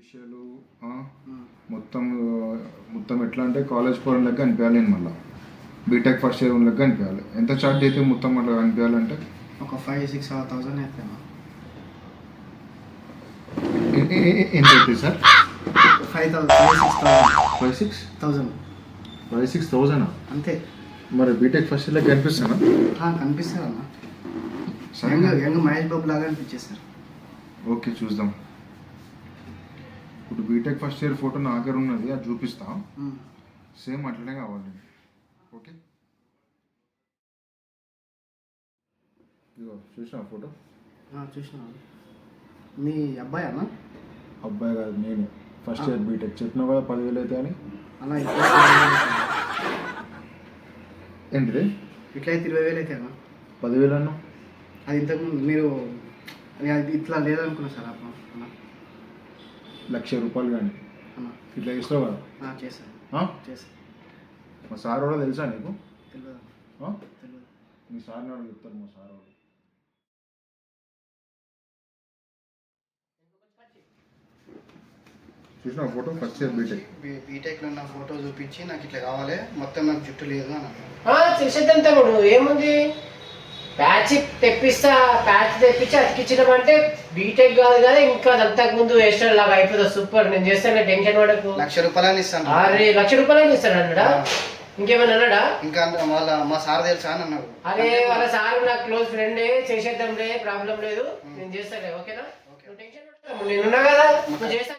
విషయాలు మొత్తం మొత్తం ఎట్లా అంటే కాలేజ్ పోవడం లెక్క అనిపించాలి నేను మళ్ళీ బీటెక్ ఫస్ట్ ఇయర్ లెక్క అనిపించాలి. ఎంత ఛార్జ్ అయితే మొత్తం అట్లా అనిపించాలంటే ఒక 5,000-6,000 అవుతాయి. ఎంత అవుతుంది సార్? 5,000 అంతే. మరి బీటెక్ ఫస్ట్ ఇయర్ లెక్క కనిపిస్తానా? కనిపిస్తారు అన్న. యంగ్ మహేష్ బాబు లాగా అనిపించేస్తారు. ఓకే చూద్దాం. ఇప్పుడు బీటెక్ ఫస్ట్ ఇయర్ ఫోటో నా దగ్గర ఉన్నది, అది చూపిస్తా. సేమ్ అట్లనే కావాలి. ఓకే ఇదిగో చూసినా ఫోటో? చూసినా. మీ అబ్బాయి అన్న? అబ్బాయి కాదు, నేను ఫస్ట్ ఇయర్ బీటెక్. చెప్పినా కదా 10,000 అయితే అని. అన్న ఏంటిది? ఇట్లయితే 20,000 అయితే అన్న. 10,000 అన్నా? అది ఇంతకుముందు మీరు ఇట్లా లేదనుకున్నా సార్ అన్న. ₹1,00,000 కానీ ఇట్లా ఇస్తావు కదా? చేశాను. మా సార్ కూడా తెలుసా నీకు? తెలియదు. మీ సార్ నాడు చెప్తారు. మా సార్ వాళ్ళు చూసిన ఫోటో ఫస్ట్ ఇయర్ బీటెక్లో నా ఫోటో చూపించి నాకు ఇట్లా కావాలి, మొత్తం నాకు జుట్టు లేదు అని చేసేద్దాం తమ్ముడు, ఏముంది ప్యాచ్ తెప్పిస్తా. ప్యాచ్ తెప్పించి అతికిచ్చినామంటే బీటెక్ కాదు కదా, ఇంకా అంతకు ముందు వేస్టర్ లాగా అయిపోతుంది. సూపర్, నేను చేస్తాను, టెన్షన్ పడకు. ₹1,00,000 ఇస్తాను. అరే ₹1,00,000 ఇస్తాను అన్నాడా? ఇంకేమన్నా అన్నాడా? ఇంకా వాళ్ళ మా సార్ తెలుసా అని అన్నాడు. అరే వాళ్ళ సార్ నాకు క్లోజ్ ఫ్రెండే, చేసేద్దాంలే, ప్రాబ్లం లేదు, నేను చేస్తాలే. ఓకేనా? నువ్వు టెన్షన్ పడకు, నేనున్నా కదా, నువ్వు చేస్తా.